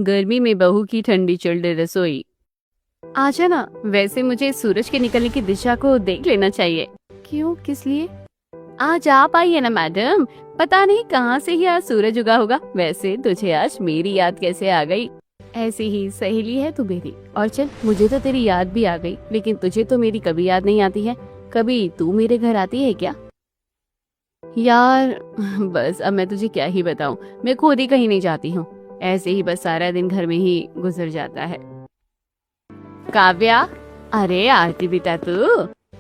गर्मी में बहू की ठंडी चिल्ड रसोई। आजा ना, वैसे मुझे सूरज के निकलने की दिशा को देख लेना चाहिए। क्यों, किस लिए? आज आप आई है ना मैडम, पता नहीं कहाँ से ही आज सूरज उगा होगा। वैसे तुझे आज मेरी याद कैसे आ गई? ऐसी ही सहेली है तू मेरी। और चल, मुझे तो तेरी याद भी आ गई, लेकिन तुझे तो मेरी कभी याद नहीं आती है। कभी तू मेरे घर आती है क्या? यार बस अब मैं तुझे क्या ही बताऊं, मैं खुद ही कहीं नहीं जाती हूँ। ऐसे ही बस सारा दिन घर में ही गुजर जाता है। काव्या, अरे आरती बेटा तू।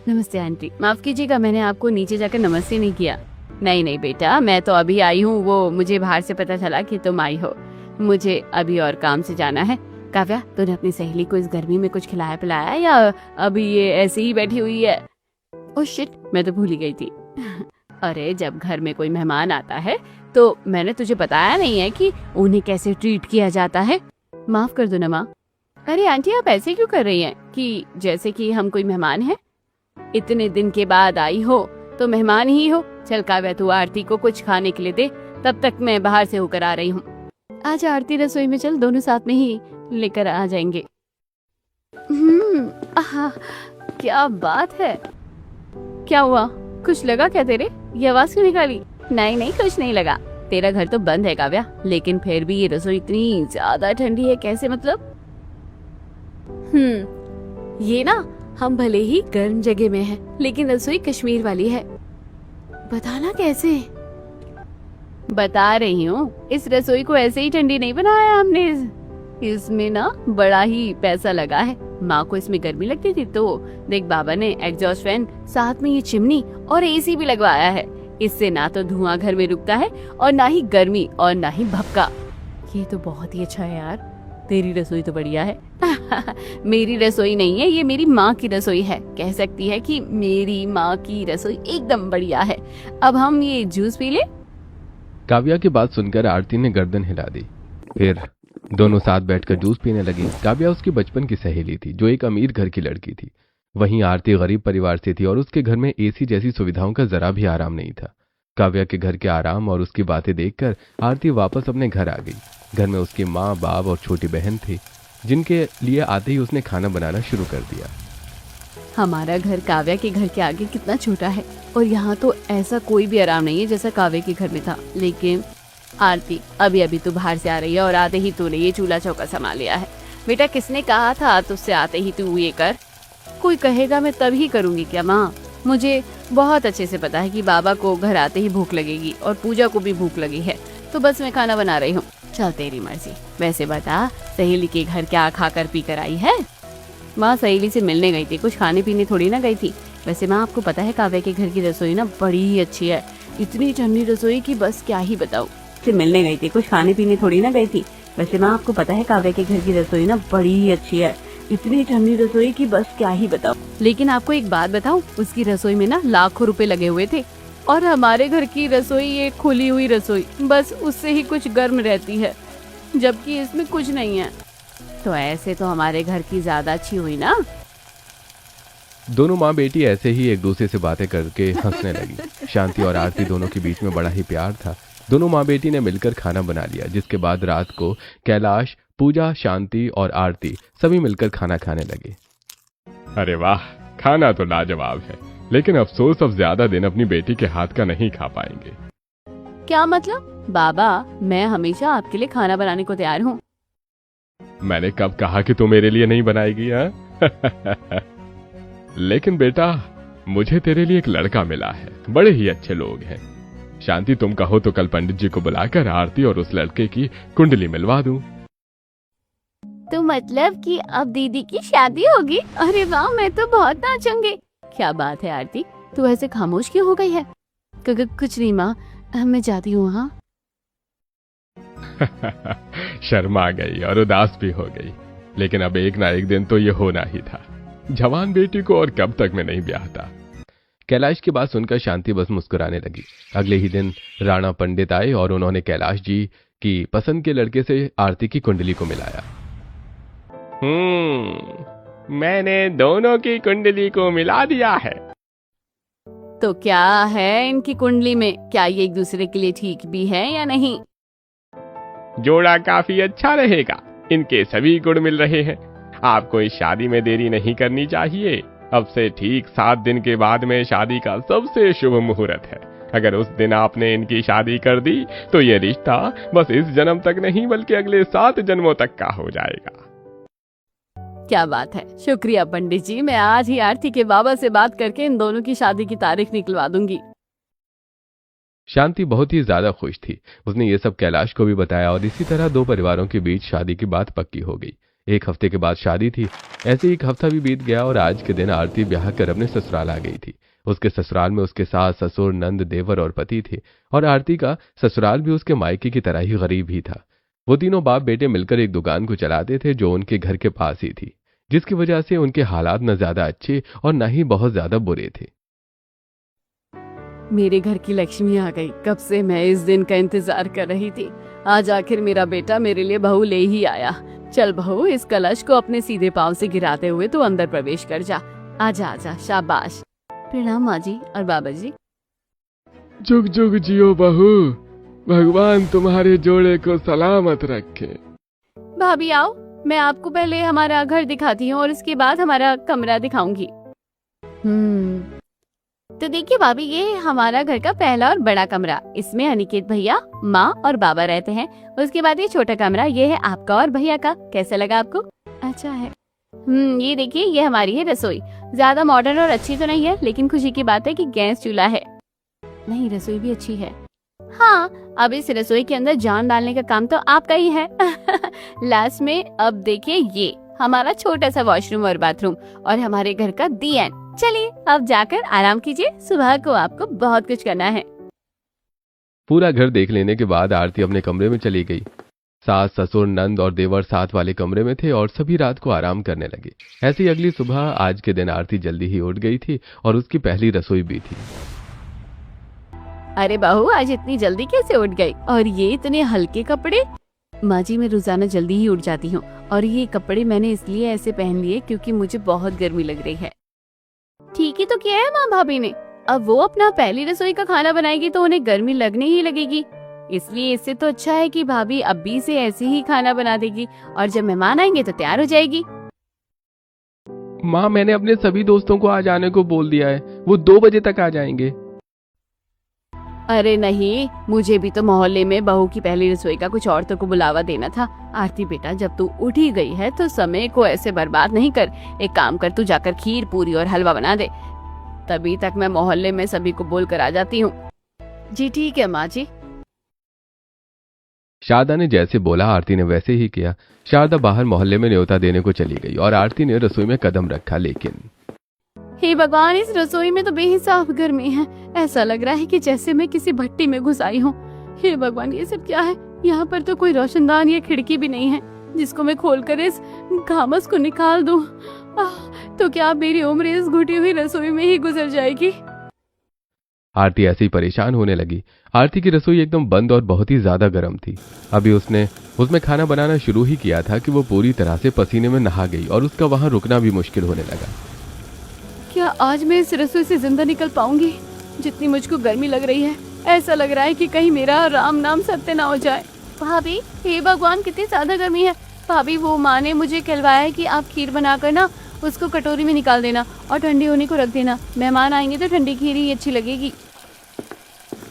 नमस्ते आंटी, माफ कीजिएगा मैंने आपको नीचे जाकर नमस्ते नहीं किया। नहीं नहीं बेटा, मैं तो अभी आई हूँ, वो मुझे बाहर से पता चला कि तुम आई हो। मुझे अभी और काम से जाना है। काव्या, तूने अपनी सहेली को इस गर्मी में कुछ खिलाया पिलाया या अभी ये ऐसे ही बैठी हुई है? ओह शिट, मैं तो भूल ही गई थी। अरे जब घर में कोई मेहमान आता है तो मैंने तुझे बताया नहीं है कि उन्हें कैसे ट्रीट किया जाता है। माफ कर दो ना माँ। अरे आंटी, आप ऐसे क्यों कर रही हैं कि जैसे कि हम कोई मेहमान है? इतने दिन के बाद आई हो तो मेहमान ही हो। चल काव्या, तू आरती को कुछ खाने के लिए दे, तब तक मैं बाहर से होकर आ रही हूँ। आज आरती रसोई में, चल दोनों साथ में ही लेकर आ जाएंगे। आहा, क्या बात है। क्या हुआ, कुछ लगा क्या तेरे? ये आवाज क्यों निकाली? नहीं नहीं, कुछ नहीं लगा। तेरा घर तो बंद है काव्या, लेकिन फिर भी ये रसोई इतनी ज्यादा ठंडी है, कैसे मतलब? ये ना, हम भले ही गर्म जगह में हैं, लेकिन रसोई कश्मीर वाली है। बताना कैसे? बता रही हूँ, इस रसोई को ऐसे ही ठंडी नहीं बनाया हमने। इसमें ना बड़ा ही पैसा लगा है। माँ को इसमें गर्मी लगती थी तो देख बाबा ने एग्जॉस्ट फैन, साथ में ये चिमनी और एसी भी लगवाया है। इससे ना तो धुआं घर में रुकता है और ना ही गर्मी और ना ही भपका। ये तो बहुत ही अच्छा है यार। तेरी रसोई तो बढ़िया है। मेरी रसोई नहीं है, ये मेरी माँ की रसोई है। कह सकती है कि मेरी माँ की रसोई एकदम बढ़िया है। अब हम ये जूस पी ले। काव्या की बात सुनकर आरती ने गर्दन हिला दी। फिर दोनों साथ बैठकर जूस पीने लगी। काव्या उसकी बचपन की सहेली थी जो एक अमीर घर की लड़की थी। वहीं आरती गरीब परिवार से थी और उसके घर में एसी जैसी सुविधाओं का जरा भी आराम नहीं था। काव्या के घर के आराम और उसकी बातें देखकर आरती वापस अपने घर आ गई। घर में उसकी माँ, बाप और छोटी बहन थी, जिनके लिए आते ही उसने खाना बनाना शुरू कर दिया। हमारा घर काव्या के घर के आगे कितना छोटा है, और यहाँ तो ऐसा कोई भी आराम नहीं है जैसा काव्या के घर में था। लेकिन आरती, अभी अभी तू बाहर से आ रही है और आते ही तूने ये चूल्हा चौका संभाल लिया है। बेटा, किसने कहा था तुझसे आते ही तू ये कर? कोई कहेगा मैं तभी करूँगी क्या माँ? मुझे बहुत अच्छे से पता है कि बाबा को घर आते ही भूख लगेगी और पूजा को भी भूख लगी है, तो बस मैं खाना बना रही हूँ। चल तेरी मर्जी। वैसे बता, सहेली के घर क्या खाकर पी कर आई है? माँ सहेली से मिलने गई थी, कुछ खाने पीने थोड़ी ना गई थी। वैसे माँ, आपको पता है काव्या के घर की रसोई ना बड़ी ही अच्छी है। इतनी ठंडी रसोई की बस क्या ही बताऊँ। से मिलने गई थी, कुछ खाने पीने थोड़ी ना गई थी। वैसे माँ, आपको पता है काव्या के घर की रसोई ना बड़ी ही अच्छी है। इतनी ठंडी रसोई की बस क्या ही बताऊँ। लेकिन आपको एक बात बताऊँ, उसकी रसोई में ना लाखों रुपए लगे हुए थे, और हमारे घर की रसोई ये खुली हुई रसोई, बस उससे ही कुछ गर्म रहती है, जबकि इसमें कुछ नहीं है। तो ऐसे तो हमारे घर की ज्यादा अच्छी हुई ना। दोनों माँ बेटी ऐसे ही एक दूसरे से बातें करके हंसने लगी। शांति और आरती दोनों के बीच में बड़ा ही प्यार था। दोनों माँ बेटी ने मिलकर खाना बना लिया, जिसके बाद रात को कैलाश, पूजा, शांति और आरती सभी मिलकर खाना खाने लगे। अरे वाह, खाना तो लाजवाब है, लेकिन अफसोस अब ज्यादा दिन अपनी बेटी के हाथ का नहीं खा पाएंगे। क्या मतलब? बाबा, मैं हमेशा आपके लिए खाना बनाने को तैयार हूँ। मैंने कब कहा कि तू मेरे लिए नहीं बनाएगी? हाँ? लेकिन बेटा, मुझे तेरे लिए एक लड़का मिला है, बड़े ही अच्छे लोग हैं। शांति, तुम कहो तो कल पंडित जी को बुलाकर आरती और उस लड़के की कुंडली मिलवा दूं। तो मतलब कि अब दीदी की शादी होगी? अरे वाह, मैं तो बहुत नाचूंगी। क्या बात है आरती, तू ऐसे खामोश क्यों हो गई है? कुछ नहीं माँ, मैं जाती हूँ। हाँ। शर्मा गई और उदास भी हो गई, लेकिन अब एक ना एक दिन तो ये होना ही था। जवान बेटी को और कब तक मैं नहीं ब्याहता। कैलाश की बात सुनकर शांति बस मुस्कुराने लगी। अगले ही दिन राणा पंडित आए और उन्होंने कैलाश जी की पसंद के लड़के से आरती की कुंडली को मिलाया। मैंने दोनों की कुंडली को मिला दिया है। तो क्या है इनकी कुंडली में? क्या ये एक दूसरे के लिए ठीक भी है या नहीं? जोड़ा काफी अच्छा रहेगा। इनके सभी गुण मिल रहे हैं। आपको इस शादी में देरी नहीं करनी चाहिए। अब से ठीक 7 दिन के बाद में शादी का सबसे शुभ मुहूर्त है। अगर उस दिन आपने इनकी शादी कर दी तो ये रिश्ता बस इस जन्म तक नहीं बल्कि अगले 7 जन्मों तक का हो जाएगा। क्या बात है, शुक्रिया पंडित जी। मैं आज ही आरती के बाबा से बात करके इन दोनों की शादी की तारीख निकलवा दूंगी। शांति बहुत ही ज्यादा खुश थी। उसने ये सब कैलाश को भी बताया और इसी तरह दो परिवारों के बीच शादी की बात पक्की हो गई। 1 हफ्ते के बाद शादी थी। ऐसे ही 1 हफ्ता भी बीत गया और आज के दिन आरती ब्याह कर अपने ससुराल आ गई थी। उसके ससुराल में उसके सास, ससुर, नंद, देवर और पति थे और आरती का ससुराल भी उसके मायके की तरह ही गरीब ही था। वो तीनों बाप बेटे मिलकर एक दुकान को चलाते थे जो उनके घर के पास ही थी, जिसकी वजह से उनके हालात न ज्यादा अच्छे और न ही बहुत ज्यादा बुरे थे। मेरे घर की लक्ष्मी आ गई। कब से मैं इस दिन का इंतजार कर रही थी। आज आखिर मेरा बेटा मेरे लिए बहू ले ही आया। चल बहू, इस कलश को अपने सीधे पांव से गिराते हुए तू अंदर प्रवेश कर जा। आजा आजा, शाबाश। प्रणाम माँ जी और बाबा जी। जुग जुग जियो बहू, भगवान तुम्हारे जोड़े को सलामत रखे। भाभी आओ, मैं आपको पहले हमारा घर दिखाती हूँ और उसके बाद हमारा कमरा दिखाऊंगी। तो देखिए भाभी, ये हमारा घर का पहला और बड़ा कमरा। इसमें अनिकेत भैया, माँ और बाबा रहते हैं। उसके बाद ये छोटा कमरा, ये है आपका और भैया का। कैसा लगा आपको? अच्छा है। ये देखिए, ये हमारी है रसोई। ज्यादा मॉडर्न और अच्छी तो नहीं है, लेकिन खुशी की बात है कि गैस चूल्हा है। नहीं, रसोई भी अच्छी है। हाँ, अब इस रसोई के अंदर जान डालने का काम तो आपका ही है। लास्ट में अब देखिए, ये हमारा छोटा सा वॉशरूम और बाथरूम और हमारे घर का दी एंड। चलिए अब जाकर आराम कीजिए, सुबह को आपको बहुत कुछ करना है। पूरा घर देख लेने के बाद आरती अपने कमरे में चली गई। सास, ससुर, नंद और देवर साथ वाले कमरे में थे और सभी रात को आराम करने लगे। ऐसी अगली सुबह आज के दिन आरती जल्दी ही उठ गई थी और उसकी पहली रसोई भी थी। अरे बहू, आज इतनी जल्दी कैसे उठ गई? और ये इतने हल्के कपड़े? माँ जी, मैं रोजाना जल्दी ही उठ जाती हूँ और ये कपड़े मैंने इसलिए ऐसे पहन लिए क्योंकि मुझे बहुत गर्मी लग रही है। ठीक ही तो किया है माँ भाभी ने। अब वो अपना पहली रसोई का खाना बनाएगी तो उन्हें गर्मी लगने ही लगेगी। इसलिए इससे तो अच्छा है कि भाभी अभी से ऐसे ही खाना बना देगी और जब मेहमान आएंगे तो तैयार हो जाएगी। माँ, मैंने अपने सभी दोस्तों को आज आने को बोल दिया है। वो 2 बजे तक आ जाएंगे। अरे नहीं, मुझे भी तो मोहल्ले में बहू की पहली रसोई का कुछ औरतों को बुलावा देना था। आरती बेटा, जब तू उठ ही गई है तो समय को ऐसे बर्बाद नहीं कर। एक काम कर, तू जाकर खीर, पूरी और हलवा बना दे। तभी तक मैं मोहल्ले में सभी को बोल कर आ जाती हूँ। जी ठीक है माँ जी। शारदा ने जैसे बोला आरती ने वैसे ही किया। शारदा बाहर मोहल्ले में न्योता देने को चली गई और आरती ने रसोई में कदम रखा, लेकिन हे भगवान, इस रसोई में तो बेहिसाब गर्मी है। ऐसा लग रहा है कि जैसे मैं किसी भट्टी में घुस आई हूँ। हे भगवान, ये सब क्या है? यहाँ पर तो कोई रोशनदान या खिड़की भी नहीं है जिसको मैं खोलकर इस घामस को निकाल दूं। तो क्या मेरी उम्र इस घुटी हुई रसोई में ही गुजर जाएगी? आरती ऐसे ही परेशान होने लगी। आरती की रसोई एकदम बंद और बहुत ही ज्यादा गर्म थी। अभी उसने उसमें खाना बनाना शुरू ही किया था कि वो पूरी तरह से पसीने में नहा गई और उसका वहां रुकना भी मुश्किल होने लगा। क्या आज मैं इस रसोई से जिंदा निकल पाऊंगी? जितनी मुझको गर्मी लग रही है, ऐसा लग रहा है कि कहीं मेरा राम नाम सत्य ना हो जाए। भाभी, हे भगवान, कितनी ज्यादा गर्मी है। भाभी, वो माँ ने मुझे कहलवाया है कि आप खीर बनाकर ना उसको कटोरी में निकाल देना और ठंडी होने को रख देना। मेहमान आएंगे तो ठंडी खीर ही अच्छी लगेगी।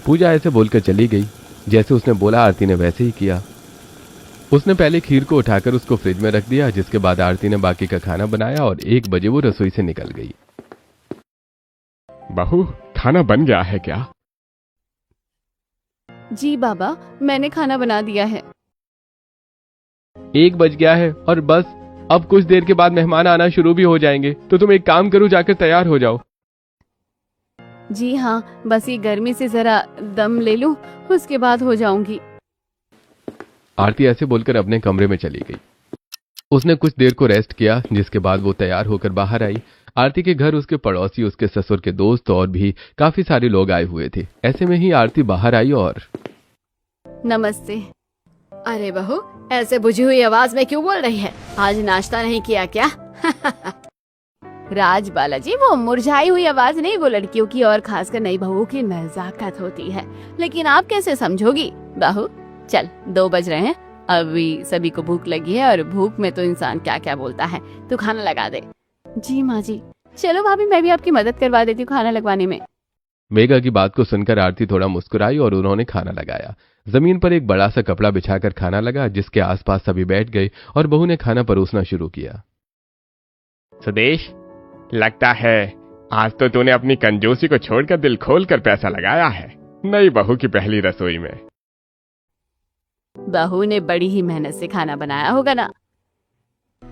पूजा ऐसे बोलकर चली गई। जैसे उसने बोला आरती ने वैसे ही किया। उसने पहले खीर को उठाकर उसको फ्रिज में रख दिया, जिसके बाद आरती ने बाकी का खाना बनाया और 1 बजे वो रसोई से निकल गई। बहू, खाना बन गया है क्या? जी बाबा, मैंने खाना बना दिया है। 1 बज गया है और बस अब कुछ देर के बाद मेहमान आना शुरू भी हो जाएंगे, तो तुम एक काम करो, जाकर तैयार हो जाओ। जी हाँ, बस ये गर्मी से जरा दम ले लूं, उसके बाद हो जाऊंगी। आरती ऐसे बोलकर अपने कमरे में चली गई। उसने कुछ देर को रेस्ट किया, जिसके बाद वो तैयार होकर बाहर आई। आरती के घर उसके पड़ोसी, उसके ससुर के दोस्त और भी काफी सारे लोग आए हुए थे। ऐसे में ही आरती बाहर आई और नमस्ते। अरे बहू, ऐसे बुझी हुई आवाज में क्यों बोल रही है? आज नाश्ता नहीं किया क्या? राज बालाजी, वो मुरझाई हुई आवाज नहीं, वो लड़कियों की और खासकर नई बहू की नजाकत होती है। लेकिन आप कैसे समझोगी? बहू चल, 2 बज रहे हैं, अभी सभी को भूख लगी है और भूख में तो इंसान क्या क्या बोलता है। तू खाना लगा दे। जी माँ जी। चलो भाभी, मैं भी आपकी मदद करवा देती हूँ खाना लगवाने में। मेघा की बात को सुनकर आरती थोड़ा मुस्कुराई और उन्होंने खाना लगाया। जमीन पर एक बड़ा सा कपड़ा बिछाकर खाना लगा, जिसके आसपास सभी बैठ गए और बहू ने खाना परोसना शुरू किया। सुदेश, लगता है आज तो तूने अपनी कंजूसी को छोड़कर दिल खोलकर पैसा लगाया है नई बहू की पहली रसोई में। बहू ने बड़ी ही मेहनत से खाना बनाया होगा ना।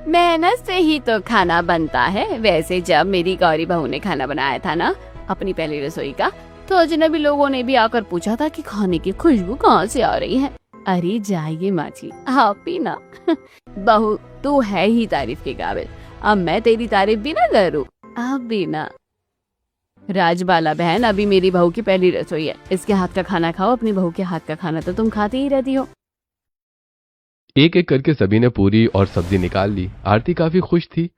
मेहनत से ही तो खाना बनता है। वैसे जब मेरी गौरी बहू ने खाना बनाया था ना अपनी पहली रसोई का, तो अजनबी लोगों ने भी आकर पूछा था कि खाने की खुशबू कहाँ से आ रही है। अरे जाइए माँ जी, आप भी ना। बहू तू है ही तारीफ के काबिल, अब मैं तेरी तारीफ भी ना करूँ। आप भी ना। राजबाला बहन, अभी मेरी बहू की पहली रसोई है, इसके हाथ का खाना खाओ। अपनी बहू के हाथ का खाना तो तुम खाती ही रहती हो। एक एक करके सभी ने पूरी और सब्जी निकाल ली। आरती काफी खुश थी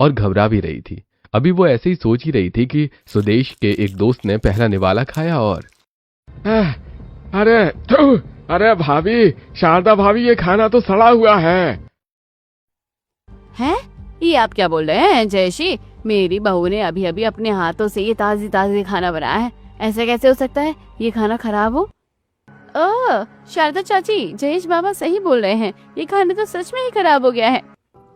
और घबरा भी रही थी। अभी वो ऐसे ही सोच ही रही थी कि सुदेश के एक दोस्त ने पहला निवाला खाया और अरे भाभी, शारदा भाभी, ये खाना तो सड़ा हुआ है। ये आप क्या बोल रहे हैं जयश्री? मेरी बहू ने अभी अभी अपने हाथों से ये ताजी ताजी खाना बनाया है। ऐसा कैसे हो सकता है ये खाना खराब हो? शारदा चाची, जयेश बाबा सही बोल रहे हैं, ये खाना तो सच में ही खराब हो गया है।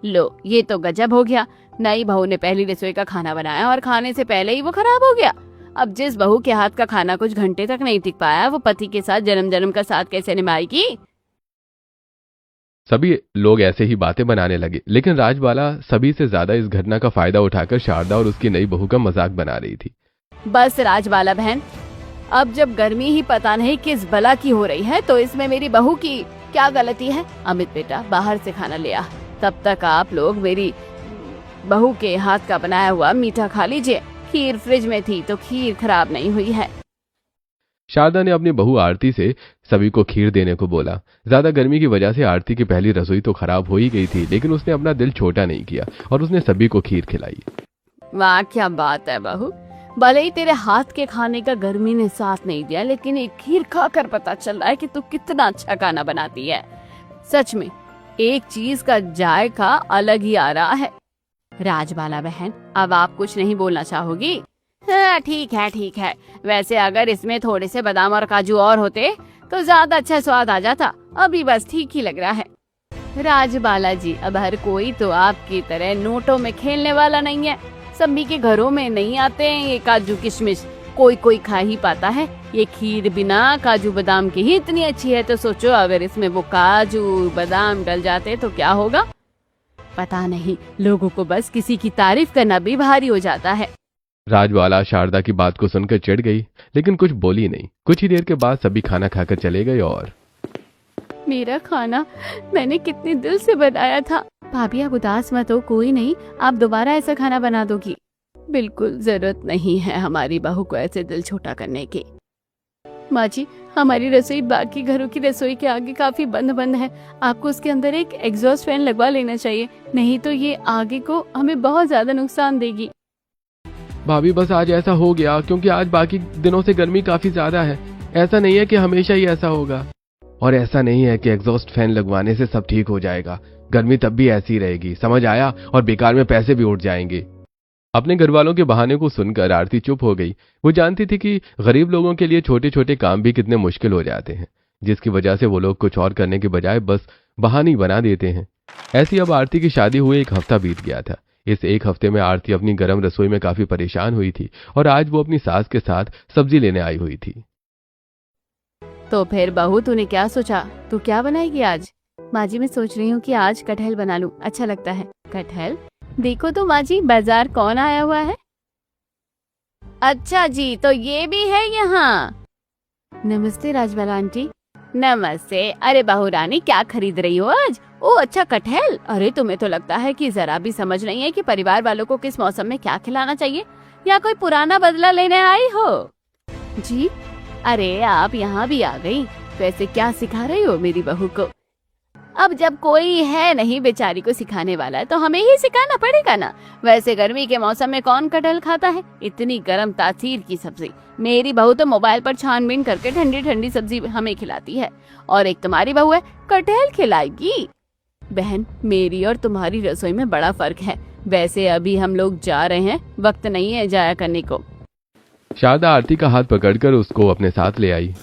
लो, ये तो गजब हो गया। नई बहू ने पहली रसोई का खाना बनाया और खाने से पहले ही वो खराब हो गया। अब जिस बहू के हाथ का खाना कुछ घंटे तक नहीं टिक पाया, वो पति के साथ जन्म जन्म का साथ कैसे निभाएगी? सभी लोग ऐसे ही बातें बनाने लगे, लेकिन राजबाला सभी से ज्यादा इस घटना का फायदा उठाकर शारदा और उसकी नई बहू का मजाक बना रही थी। बस राजबाला बहन, अब जब गर्मी ही पता नहीं किस बला की हो रही है, तो इसमें मेरी बहू की क्या गलती है? अमित बेटा, बाहर से खाना ले आ। तब तक आप लोग मेरी बहू के हाथ का बनाया हुआ मीठा खा लीजिए। खीर फ्रिज में थी तो खीर खराब नहीं हुई है। शारदा ने अपनी बहू आरती से सभी को खीर देने को बोला। ज्यादा गर्मी की वजह से आरती की पहली रसोई तो खराब हो ही गई थी, लेकिन उसने अपना दिल छोटा नहीं किया और उसने सभी को खीर खिलाई। वाह, क्या बात है बहू। भले ही तेरे हाथ के खाने का गर्मी ने साथ नहीं दिया, लेकिन एक खीर खाकर पता चल रहा है कि तू कितना अच्छा खाना बनाती है। सच में एक चीज का जायका अलग ही आ रहा है। राजबाला बहन, अब आप कुछ नहीं बोलना चाहोगी? हाँ, ठीक है। वैसे अगर इसमें थोड़े से बादाम और काजू और होते तो ज्यादा अच्छा स्वाद आ जाता। अभी बस ठीक ही लग रहा है। राजबाला जी, अब हर कोई तो आपकी तरह नोटों में खेलने वाला नहीं है। सभी के घरों में नहीं आते हैं ये काजू किशमिश, कोई खा ही पाता है। ये खीर बिना काजू बादाम की ही इतनी अच्छी है, तो सोचो अगर इसमें वो काजू बादाम डल जाते तो क्या होगा? पता नहीं, लोगों को बस किसी की तारीफ करना भी भारी हो जाता है। राजबाला शारदा की बात को सुनकर चिढ़ गई, लेकिन कुछ बोली नहीं। कुछ ही देर के बाद सभी खाना खाकर चले गए और मेरा खाना मैंने कितने दिल से बनाया था। भाभी आप उदास मत हो, कोई नहीं, आप दोबारा ऐसा खाना बना दोगी। बिल्कुल जरूरत नहीं है हमारी बहू को ऐसे दिल छोटा करने की। माँ जी, हमारी रसोई बाकी घरों की रसोई के आगे काफी बंद है। आपको उसके अंदर एक एग्जॉस्ट फैन लगवा लेना चाहिए, नहीं तो ये आगे को हमें बहुत ज्यादा नुकसान देगी। भाभी बस आज ऐसा हो गया क्योंकि आज बाकी दिनों से गर्मी काफी ज्यादा है। ऐसा नहीं है कि हमेशा ही ऐसा होगा, और ऐसा नहीं है कि एग्जॉस्ट फैन लगवाने से सब ठीक हो जाएगा। गर्मी तब भी ऐसी रहेगी, समझ आया? और बेकार में पैसे भी उठ जाएंगे। अपने घर वालों के बहाने को सुनकर आरती चुप हो गई। वो जानती थी कि गरीब लोगों के लिए छोटे छोटे काम भी कितने मुश्किल हो जाते हैं, जिसकी वजह से वो लोग कुछ और करने के बजाय बस बहाने बना देते हैं। ऐसी अब आरती की शादी हुए एक हफ्ता बीत गया था। इस एक हफ्ते में आरती अपनी गर्म रसोई में काफी परेशान हुई थी और आज वो अपनी सास के साथ सब्जी लेने आई हुई थी। तो फिर बहू, तूने क्या सोचा? तू क्या बनाएगी आज? माँ जी, मैं सोच रही हूँ कि आज कटहल बना लूं, अच्छा लगता है। कटहल? देखो तो माँ जी, बाजार कौन आया हुआ है? अच्छा जी, तो ये भी है यहाँ। नमस्ते राजबाला आंटी। नमस्ते। अरे बहू रानी, क्या खरीद रही हो आज? ओ अच्छा, कटहल। अरे तुम्हें तो लगता है कि जरा भी समझ नहीं है कि परिवार वालों को किस मौसम में क्या खिलाना चाहिए, या कोई पुराना बदला लेने आई हो? जी, अरे आप यहाँ भी आ गई, तो ऐसे क्या सिखा रही हो मेरी बहू को? अब जब कोई है नहीं बेचारी को सिखाने वाला तो हमें ही सिखाना पड़ेगा ना। वैसे गर्मी के मौसम में कौन कटहल खाता है, इतनी गर्म तासीर की सब्जी। मेरी बहू तो मोबाइल पर छानबीन करके ठंडी ठंडी सब्जी हमें खिलाती है, और एक तुम्हारी बहू है कटहल खिलाएगी। बहन, मेरी और तुम्हारी रसोई में बड़ा फर्क है। वैसे अभी हम लोग जा रहे हैं, वक्त नहीं है जाया करने को। शारदा आरती का हाथ पकड़कर उसको अपने साथ ले आई।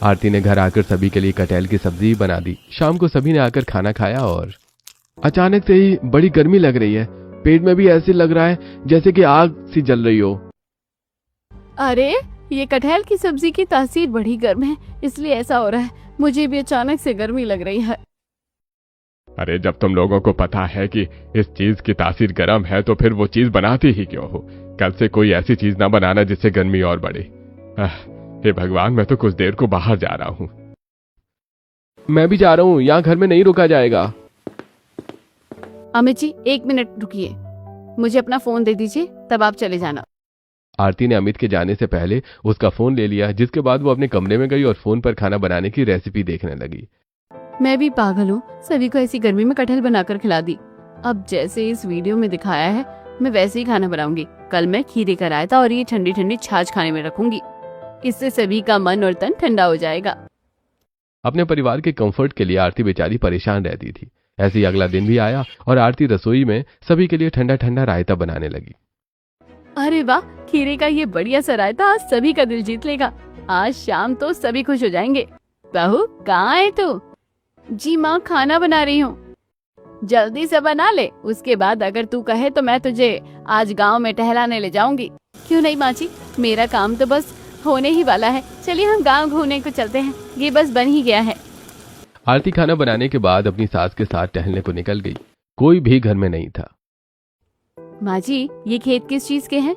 आरती ने घर आकर सभी के लिए कटहल की सब्जी बना दी। शाम को सभी ने आकर खाना खाया और अचानक से ही बड़ी गर्मी लग रही है। पेट में भी ऐसे लग रहा है जैसे कि आग सी जल रही हो। अरे, ये कटहल की सब्जी की तासीर बड़ी गर्म है, इसलिए ऐसा हो रहा है। मुझे भी अचानक से गर्मी लग रही है। अरे जब तुम लोगों को पता है कि इस चीज की तासीर गर्म है तो फिर वो चीज बनाती ही क्यों हो? कल से कोई ऐसी चीज ना बनाना जिससे गर्मी और बढ़े। हे भगवान, मैं तो कुछ देर को बाहर जा रहा हूँ। मैं भी जा रहा हूँ, यहाँ घर में नहीं रुका जाएगा। अमित जी, 1 मिनट रुकिए, मुझे अपना फोन दे दीजिए, तब आप चले जाना। आरती ने अमित के जाने से पहले उसका फोन ले लिया, जिसके बाद वो अपने कमरे में गई और फोन पर खाना बनाने की रेसिपी देखने लगी। मैं भी पागल हूँ, सभी को ऐसी गर्मी में कटहल बनाकर खिला दी। अब जैसे इस वीडियो में दिखाया है मैं वैसे ही खाना बनाऊंगी। कल मैं खीरे का रायता और ये ठंडी ठंडी छाछ खाने में रखूंगी, इससे सभी का मन और तन ठंडा हो जाएगा। अपने परिवार के कंफर्ट के लिए आरती बेचारी परेशान रहती थी। ऐसे ही अगला दिन भी आया और आरती रसोई में सभी के लिए ठंडा ठंडा रायता बनाने लगी। अरे वाह, खीरे का ये बढ़िया सा रायता आज सभी का दिल जीत लेगा। आज शाम तो सभी खुश हो जाएंगे। बहू, कहाँ है तू? जी माँ, खाना बना रही हूँ। जल्दी से बना ले, उसके बाद अगर तू कहे तो मैं तुझे आज गांव में टहलाने ले जाऊंगी। क्यों नहीं माँ जी, मेरा काम तो बस होने ही वाला है। चलिए हम गांव घूमने को चलते हैं, ये बस बन ही गया है। आरती खाना बनाने के बाद अपनी सास के साथ टहलने को निकल गई। कोई भी घर में नहीं था। माँ जी, ये खेत किस चीज के हैं?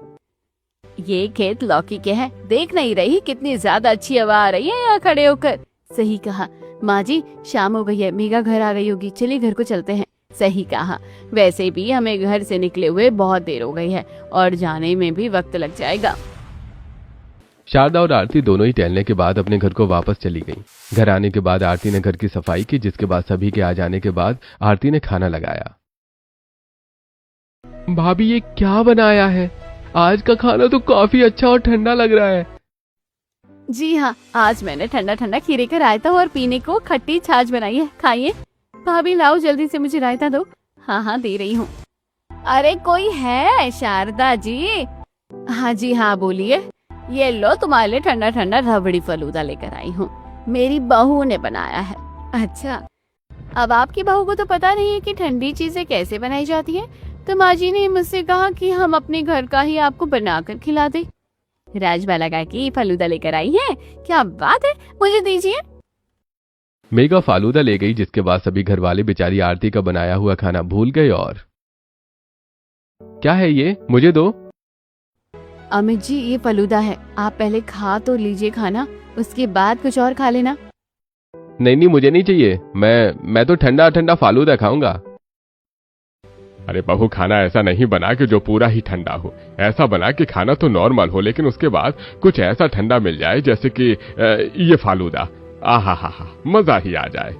ये खेत लौकी के हैं। देख नहीं रही कितनी ज्यादा अच्छी हवा आ रही है यहाँ खड़े होकर। सही कहा माँ जी, शाम हो गई है, मेघा घर आ गई होगी। चलिए घर को चलते हैं। सही कहा, वैसे भी हमें घर से निकले हुए बहुत देर हो गई है और जाने में भी वक्त लग जाएगा। शारदा और आरती दोनों ही टहलने के बाद अपने घर को वापस चली गईं। घर आने के बाद आरती ने घर की सफाई की, जिसके बाद सभी के आ जाने के बाद आरती ने खाना लगाया। भाभी, ये क्या बनाया है? आज का खाना तो काफी अच्छा और ठंडा लग रहा है। जी हाँ, आज मैंने ठंडा ठंडा खीरे का रायता और पीने को खट्टी छाछ बनाई है, खाइए। भाभी लाओ जल्दी से मुझे रायता दो। हाँ हाँ, दे रही हूँ। अरे कोई है शारदा जी? हाँ जी हाँ, बोलिए। ये लो तुम्हारे लिए ठंडा ठंडा रबड़ी फलूदा लेकर आई हूँ, मेरी बहू ने बनाया है। अच्छा, अब आपकी बहू को तो पता नहीं है कि ठंडी चीजें कैसे बनाई जाती है, तो माँ जी ने मुझसे कहा कि हम अपने घर का ही आपको बनाकर खिला दे। राजबाला का की फलूदा लेकर आई है, क्या बात है, मुझे दीजिए। मेघा फालूदा ले गई, जिसके बाद सभी घर वाले बेचारी आरती का बनाया हुआ खाना भूल गए। और क्या है ये, मुझे दो। अमित जी, ये फलूदा है, आप पहले खा तो लीजिए खाना, उसके बाद कुछ और खा लेना। नहीं नहीं, मुझे नहीं चाहिए। मैं तो ठंडा ठंडा फालूदा खाऊंगा। अरे बहू, खाना ऐसा नहीं बना कि जो पूरा ही ठंडा हो। ऐसा बना कि खाना तो नॉर्मल हो, लेकिन उसके बाद कुछ ऐसा ठंडा मिल जाए जैसे कि ये फालूदा। आहा हा हा, मजा ही आ जाए।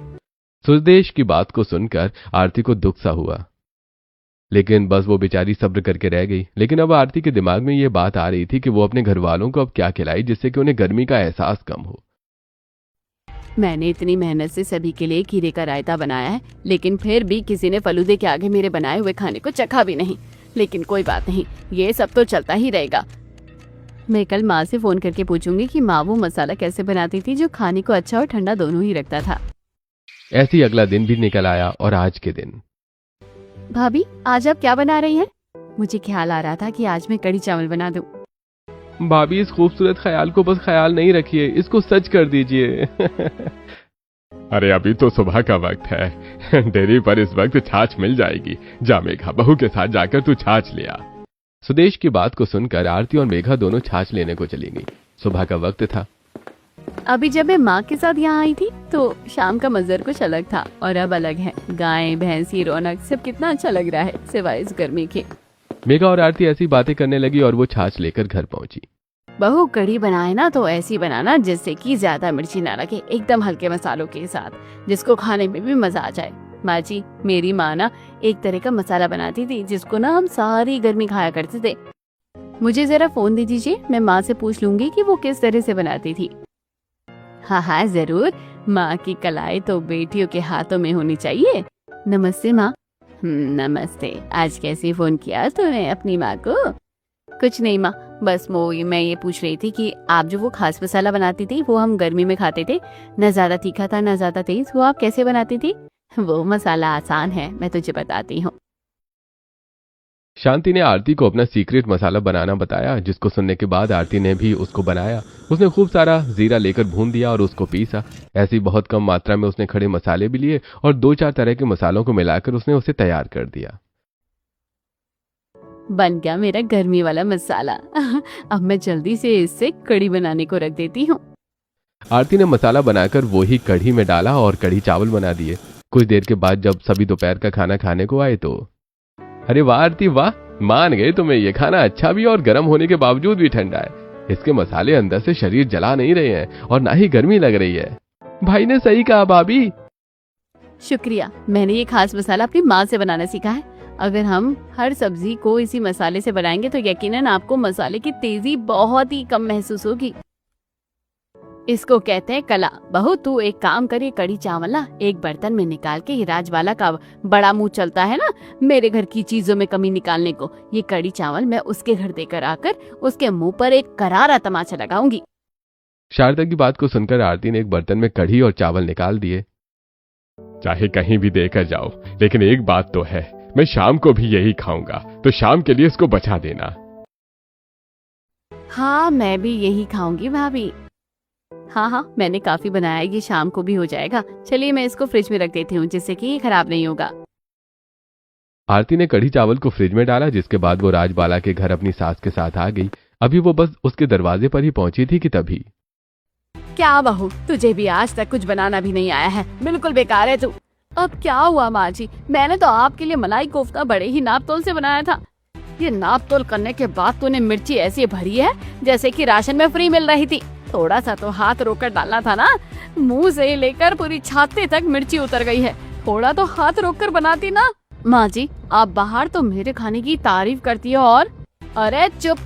सुदेश की बात को सुनकर आरती को दुख सा हुआ, लेकिन बस वो बेचारी सब्र करके रह गई। लेकिन अब आरती के दिमाग में ये बात आ रही थी कि वो अपने घर वालों को अब क्या खिलाई जिससे कि उन्हें गर्मी का एहसास कम हो। मैंने इतनी मेहनत से सभी के लिए खीरे का रायता बनाया है, लेकिन फिर भी किसी ने फलूदे के आगे मेरे बनाए हुए खाने को चखा भी नहीं। लेकिन कोई बात नहीं, ये सब तो चलता ही रहेगा। मैं कल माँ से फोन करके पूछूंगी कि माँ वो मसाला कैसे बनाती थी जो खाने को अच्छा और ठंडा दोनों ही रखता था। ऐसी अगला दिन भी निकल आया और आज के दिन। भाभी, आज आप क्या बना रही हैं? मुझे ख्याल आ रहा था कि आज मैं कढ़ी चावल बना दूं। भाभी, इस खूबसूरत ख्याल को बस ख्याल नहीं रखिए, इसको सच कर दीजिए। अरे अभी तो सुबह का वक्त है, डेयरी पर इस वक्त छाछ मिल जाएगी। जा मेघा, बहू के साथ जाकर तू छाछ ले आ। सुदेश की बात को सुनकर आरती और मेघा दोनों छाछ लेने को चली गई। सुबह का वक्त था। अभी जब मैं माँ के साथ यहाँ आई थी तो शाम का मंजर कुछ अलग था और अब अलग है। गाय भैंसी रौनक सब कितना अच्छा लग रहा है, सिवाय इस गर्मी के। मेघा और आरती ऐसी बातें करने लगी और वो छाछ लेकर घर पहुंची। बहू, कढ़ी बनाए ना तो ऐसी बनाना जिससे कि ज्यादा मिर्ची ना लगे, एकदम हल्के मसालों के साथ, जिसको खाने में भी मजा आ जाए। माँ जी, मेरी माँ ना एक तरह का मसाला बनाती थी जिसको ना हम सारी गर्मी खाया करते थे। मुझे जरा फोन दे दीजिए, मैं माँ से पूछ लूंगी कि वो किस तरह से बनाती थी। हाँ हाँ जरूर, माँ की कलाई तो बेटियों के हाथों में होनी चाहिए। नमस्ते माँ। नमस्ते। आज कैसे फोन किया तूने अपनी माँ को? कुछ नहीं माँ, बस मैं ये पूछ रही थी कि आप जो वो खास मसाला बनाती थी वो हम गर्मी में खाते थे, न ज्यादा तीखा था न ज्यादा तेज, वो आप कैसे बनाती थी? वो मसाला आसान है, मैं तुझे बताती हूँ। शांति ने आरती को अपना सीक्रेट मसाला बनाना बताया, जिसको सुनने के बाद आरती ने भी उसको बनाया। उसने खूब सारा जीरा लेकर भून दिया और उसको पीसा। ऐसी बहुत कम मात्रा में उसने खड़े मसाले भी लिए और 2-4 तरह के मसालों को मिलाकर उसने उसे तैयार कर दिया। बन गया मेरा गर्मी वाला मसाला। अब मैं जल्दी से इससे कढ़ी बनाने को रख देती हूँ। आरती ने मसाला बनाकर वो ही कढ़ी में डाला और कढ़ी चावल बना दिए। कुछ देर के बाद जब सभी दोपहर का खाना खाने को आए तो अरे वाह आरती वाह, मान गए तुम्हें। ये खाना अच्छा भी और गर्म होने के बावजूद भी ठंडा है। इसके मसाले अंदर से शरीर जला नहीं रहे हैं और ना ही गर्मी लग रही है। भाई ने सही कहा भाभी। शुक्रिया, मैंने ये खास मसाला अपनी माँ से बनाना सीखा है। अगर हम हर सब्जी को इसी मसाले से बनाएंगे तो यकीनन आपको मसाले की तेजी बहुत ही कम महसूस होगी। इसको कहते हैं कला। बहू तू एक काम कर, ये कढ़ी चावल ना एक बर्तन में निकाल के, ये राजबाला का बड़ा मुंह चलता है ना मेरे घर की चीजों में कमी निकालने को, ये कढ़ी चावल मैं उसके घर देकर आकर उसके मुंह पर एक करारा तमाचा लगाऊंगी। शारदा की बात को सुनकर आरती ने एक बर्तन में कढ़ी और चावल निकाल दिए। चाहे कहीं भी देकर जाओ, लेकिन एक बात तो है, मैं शाम को भी यही खाऊंगा, तो शाम के लिए इसको बचा देना। हाँ मैं भी यही खाऊंगी भाभी। हाँ, मैंने काफी बनाया, ये शाम को भी हो जाएगा। चलिए मैं इसको फ्रिज में रख देती हूँ जिससे कि ये खराब नहीं होगा। आरती ने कढ़ी चावल को फ्रिज में डाला, जिसके बाद वो राजबाला के घर अपनी सास के साथ आ गई। अभी वो बस उसके दरवाजे पर ही पहुंची थी कि तभी क्या बहू, तुझे भी आज तक कुछ बनाना भी नहीं आया है, बिल्कुल बेकार है तू। अब क्या हुआ माँ जी, मैंने तो आपके लिए मलाई कोफ्ता बड़े ही नापतोल से बनाया था। ये नापतोल करने के बाद तूने मिर्ची ऐसी भरी है जैसे कि राशन में फ्री मिल रही थी। थोड़ा सा तो हाथ रोककर डालना था ना, मुंह से लेकर पूरी छाती तक मिर्ची उतर गई है। थोड़ा तो हाथ रोककर बनाती ना। माँ जी, आप बाहर तो मेरे खाने की तारीफ करती हो और अरे चुप,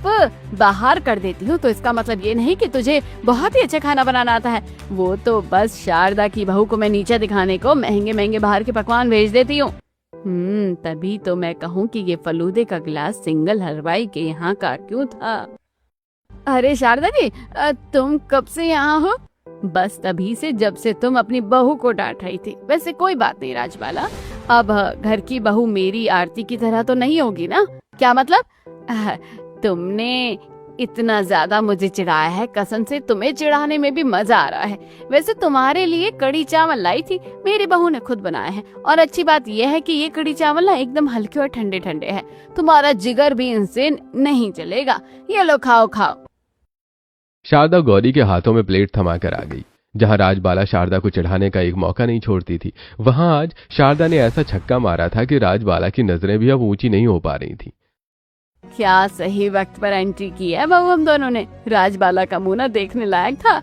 बाहर कर देती हूँ तो इसका मतलब ये नहीं कि तुझे बहुत ही अच्छा खाना बनाना आता है। वो तो बस शारदा की बहू को मैं नीचे दिखाने को महंगे महंगे बाहर के पकवान भेज देती हूँ। तभी तो मैं कहूँ कि ये फलूदे का गिलास सिंगल हलवाई के यहाँ का क्यों था। अरे शारदा जी, तुम कब से यहाँ हो? बस तभी से जब से तुम अपनी बहू को डांट रही थी। वैसे कोई बात नहीं राजबाला, अब घर की बहू मेरी आरती की तरह तो नहीं होगी ना। क्या मतलब? तुमने इतना ज्यादा मुझे चिढ़ाया है, कसम से तुम्हें चिढ़ाने में भी मजा आ रहा है। वैसे तुम्हारे लिए कढ़ी चावल लाई थी, मेरी बहू ने खुद बनाया है। और अच्छी बात यह है कि ये कढ़ी चावल ना एकदम हल्के और ठंडे ठंडे है, तुम्हारा जिगर भी इनसे नहीं चलेगा। ये लो खाओ खाओ। शारदा गौरी के हाथों में प्लेट थमाकर आ गई। जहां राजबाला शारदा को चढ़ाने का एक मौका नहीं छोड़ती थी, वहां आज शारदा ने ऐसा छक्का मारा था कि राजबाला की नजरें भी अब ऊंची नहीं हो पा रही थी। क्या सही वक्त पर एंट्री की है बहू हम दोनों ने। राजबाला का मुंह ना देखने लायक था।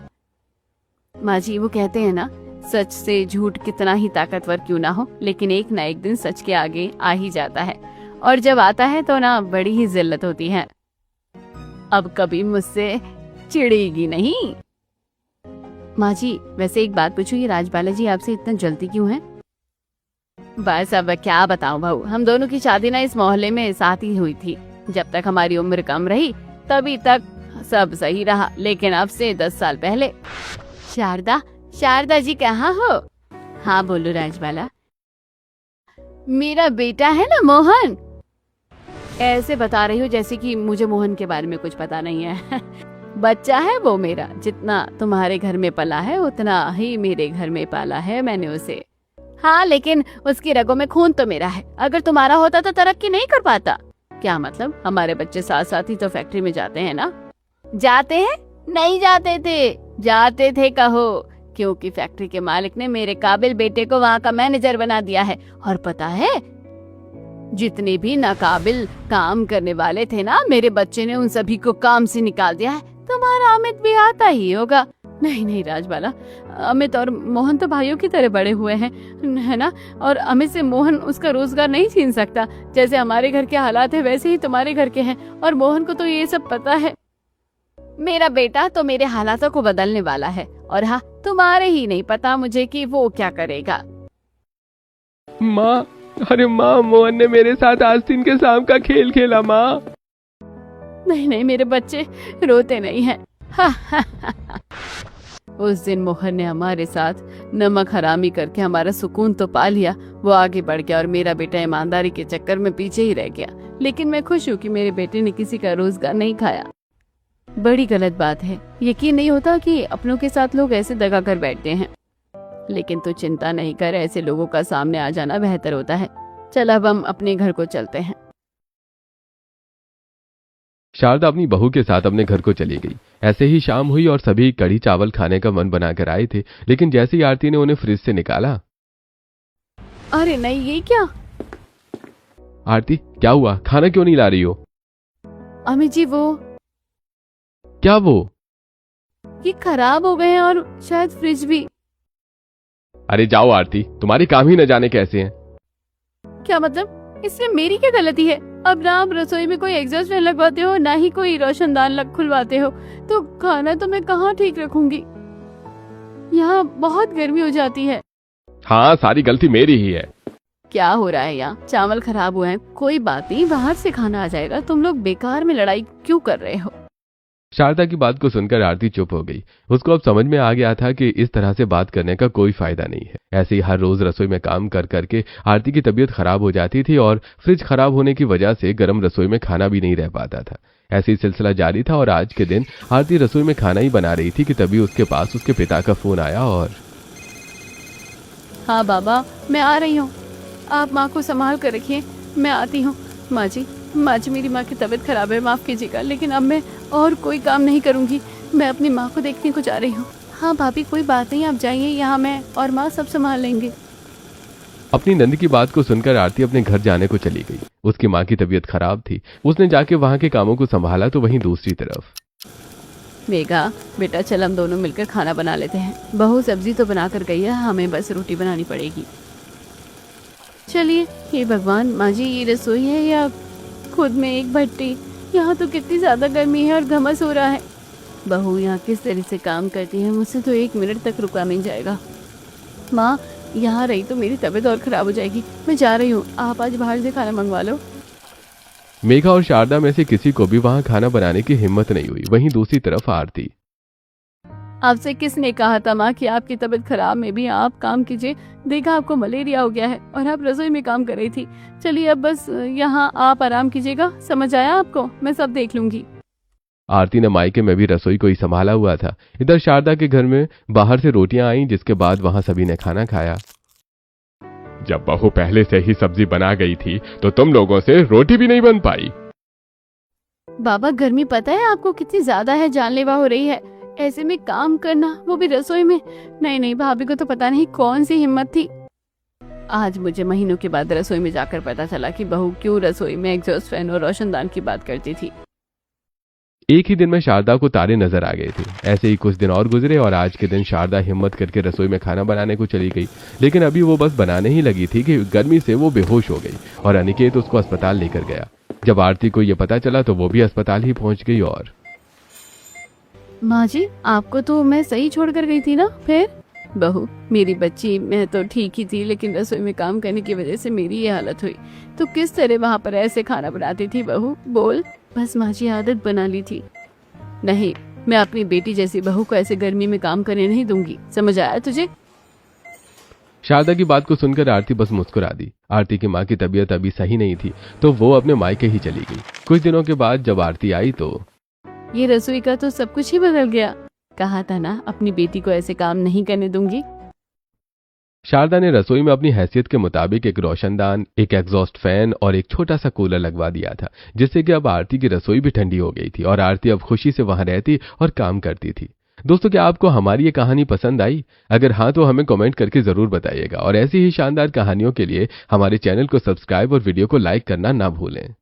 माँ जी, वो कहते हैं ना, सच से झूठ कितना ही ताकतवर क्यों ना हो, लेकिन एक ना एक दिन सच के आगे आ ही जाता है। और जब आता है तो ना बड़ी ही जिल्लत होती है। अब कभी मुझसे चिढ़ेगी नहीं। माँ जी, वैसे एक बात पूछूं, ये राजबाला जी आपसे इतना जलती क्यों है? बस अब क्या बताऊं बहू, हम दोनों की शादी ना इस मोहल्ले में साथ ही हुई थी। जब तक हमारी उम्र कम रही तभी तक सब सही रहा, लेकिन अब से 10 साल पहले। शारदा जी कहाँ हो? हाँ बोलो राजबाला। मेरा बेटा है ना मोहन। ऐसे बता रही हो जैसे कि मुझे मोहन के बारे में कुछ पता नहीं है। बच्चा है वो मेरा, जितना तुम्हारे घर में पला है उतना ही मेरे घर में पाला है मैंने उसे। हाँ, लेकिन उसकी रगों में खून तो मेरा है। अगर तुम्हारा होता तो तरक्की नहीं कर पाता। क्या मतलब? हमारे बच्चे साथ साथ ही तो फैक्ट्री में जाते हैं ना। जाते हैं? नहीं जाते थे। जाते थे कहो, क्योंकि फैक्ट्री के मालिक ने मेरे काबिल बेटे को वहाँ का मैनेजर बना दिया है। और पता है, जितने भी नाकाबिल काम करने वाले थे ना, मेरे बच्चे ने उन सभी को काम से निकाल दिया है। तुम्हारा अमित भी आता ही होगा। नहीं नहीं राजबाला, अमित और मोहन तो भाइयों की तरह बड़े हुए हैं, है ना? और अमित से मोहन उसका रोजगार नहीं छीन सकता। जैसे हमारे घर के हालात है वैसे ही तुम्हारे घर के हैं, और मोहन को तो ये सब पता है। मेरा बेटा तो मेरे हालातों को बदलने वाला है, और हाँ, तुम्हारे ही नहीं पता मुझे कि वो क्या करेगा। माँ, अरे माँ, मोहन ने मेरे साथ आस्तीन के सांप का खेल खेला माँ। नहीं नहीं मेरे बच्चे रोते नहीं हैं। उस दिन मोहन ने हमारे साथ नमक हरामी करके हमारा सुकून तो पा लिया। वो आगे बढ़ गया और मेरा बेटा ईमानदारी के चक्कर में पीछे ही रह गया। लेकिन मैं खुश हूँ कि मेरे बेटे ने किसी का रोजगार नहीं खाया। बड़ी गलत बात है, यकीन नहीं होता कि अपनों के साथ लोग ऐसे दगा कर बैठते हैं। लेकिन तू चिंता नहीं कर, ऐसे लोगों का सामने आ जाना बेहतर होता है। चल अब हम अपने घर को चलते हैं। शारदा अपनी बहू के साथ अपने घर को चली गई। ऐसे ही शाम हुई और सभी कढ़ी चावल खाने का मन बनाकर आए थे, लेकिन जैसे ही आरती ने उन्हें फ्रिज से निकाला। अरे नहीं, ये क्या? आरती, क्या हुआ? खाना क्यों नहीं ला रही हो? अमित जी, वो क्या वो? ये खराब हो गए हैं और शायद फ्रिज भी। अरे जाओ आरती, तुम्हारे काम ही न जाने कैसे हैं। क्या मतलब? इसमें मेरी क्या गलती है? अब ना आप रसोई में कोई एग्जॉस्ट फैन लगवाते हो, ना ही कोई रोशनदान खुलवाते हो, तो खाना तो मैं कहाँ ठीक रखूंगी? यहाँ बहुत गर्मी हो जाती है। हाँ, सारी गलती मेरी ही है। क्या हो रहा है यहाँ? चावल खराब हुए हैं, कोई बात नहीं, बाहर से खाना आ जाएगा। तुम लोग बेकार में लड़ाई क्यों कर रहे हो? शारदा की बात को सुनकर आरती चुप हो गई। उसको अब समझ में आ गया था कि इस तरह से बात करने का कोई फायदा नहीं है। ऐसे ही हर रोज रसोई में काम कर करके आरती की तबीयत खराब हो जाती थी और फ्रिज खराब होने की वजह से गर्म रसोई में खाना भी नहीं रह पाता था। ऐसे ही सिलसिला जारी था और आज के दिन आरती रसोई में खाना ही बना रही थी कि तभी उसके पास उसके पिता का फोन आया। और हाँ बाबा, मैं आ रही हूँ, आप माँ को संभाल कर रखिए, मैं आती हूँ। माँ जी, मेरी माँ की तबीयत खराब है, माफ कीजिएगा, लेकिन अब मैं और कोई काम नहीं करूँगी। मैं अपनी माँ को देखने को जा रही हूँ। हाँ भाभी, कोई बात नहीं, आप जाइए, यहाँ मैं और माँ सब संभाल लेंगे। अपनी नंद की बात को सुनकर आरती अपने घर जाने को चली गई। उसकी माँ की तबीयत खराब थी। उसने जाके वहाँ के कामों को संभाला तो वहीं दूसरी तरफ। मेघा बेटा, चल हम दोनों मिलकर खाना बना लेते हैं। बहू सब्जी तो बना कर गई है, हमें बस रोटी बनानी पड़ेगी। चलिए। हे भगवान, माँ जी, ये रसोई है या खुद में एक भट्टी? यहाँ तो कितनी ज्यादा गर्मी है और घमस हो रहा है। बहू यहाँ किस तरह से काम करती है, मुझसे तो 1 मिनट तक रुका नहीं जाएगा। माँ, यहाँ रही तो मेरी तबीयत और खराब हो जाएगी। मैं जा रही हूँ, आप आज बाहर से खाना मंगवा लो। मेघा और शारदा में से किसी को भी वहां खाना बनाने की हिम्मत नहीं हुई। वहीं दूसरी तरफ आरती। आपसे किसने कहा था माँ कि आपकी तबीयत खराब में भी आप काम कीजिए? देखा, आपको मलेरिया हो गया है और आप रसोई में काम कर रही थी। चलिए अब बस यहाँ आप आराम कीजिएगा, समझ आया आपको? मैं सब देख लूंगी। आरती ने मायके में भी रसोई को ही संभाला हुआ था। इधर शारदा के घर में बाहर से रोटियां आईं, जिसके बाद वहां सभी ने खाना खाया। जब बहू पहले से ही सब्जी बना गई थी तो तुम लोगों से रोटी भी नहीं बन पाई। बाबा, गर्मी पता है आपको कितनी ज्यादा है, जानलेवा हो रही है। ऐसे में काम करना, वो भी रसोई में। नहीं नहीं, भाभी को तो पता नहीं कौन सी हिम्मत थी। आज मुझे महीनों के बाद रसोई में जाकर पता चला कि बहू क्यों रसोई में एग्जॉस्ट फैन और रोशनदान की बात करती थी। एक ही दिन में शारदा को तारे नजर आ गए थे। ऐसे ही कुछ दिन और गुजरे और आज के दिन शारदा हिम्मत करके रसोई में खाना बनाने को चली गई। लेकिन अभी वो बस बनाने ही लगी थी कि गर्मी से वो बेहोश हो गई और अनिकेत उसको अस्पताल लेकर गया। जब आरती को ये पता चला तो वो भी अस्पताल ही पहुंच गई। और माँ जी, आपको तो मैं सही छोड़ कर गई थी ना? फिर बहू मेरी बच्ची, मैं तो ठीक ही थी, लेकिन रसोई में काम करने की वजह से मेरी ये हालत हुई। तो किस तरह वहाँ पर ऐसे खाना बनाती थी बहू? बोल। बस माँ जी, आदत बना ली थी। नहीं, मैं अपनी बेटी जैसी बहू को ऐसे गर्मी में काम करने नहीं दूंगी, समझ आया तुझे? शारदा की बात को सुनकर आरती बस मुस्कुरा दी। आरती की माँ की तबीयत अभी सही नहीं थी तो वो अपने मायके ही चली गई। कुछ दिनों के बाद जब आरती आई तो ये रसोई का तो सब कुछ ही बदल गया। कहा था ना, अपनी बेटी को ऐसे काम नहीं करने दूंगी। शारदा ने रसोई में अपनी हैसियत के मुताबिक एक रोशनदान, एक एग्जॉस्ट फैन और एक छोटा सा कूलर लगवा दिया था, जिससे कि अब आरती की रसोई भी ठंडी हो गई थी और आरती अब खुशी से वहां रहती और काम करती थी। दोस्तों, क्या आपको हमारी ये कहानी पसंद आई? अगर हाँ तो हमें कमेंट करके जरूर बताइएगा और ऐसी ही शानदार कहानियों के लिए हमारे चैनल को सब्सक्राइब और वीडियो को लाइक करना ना भूलें।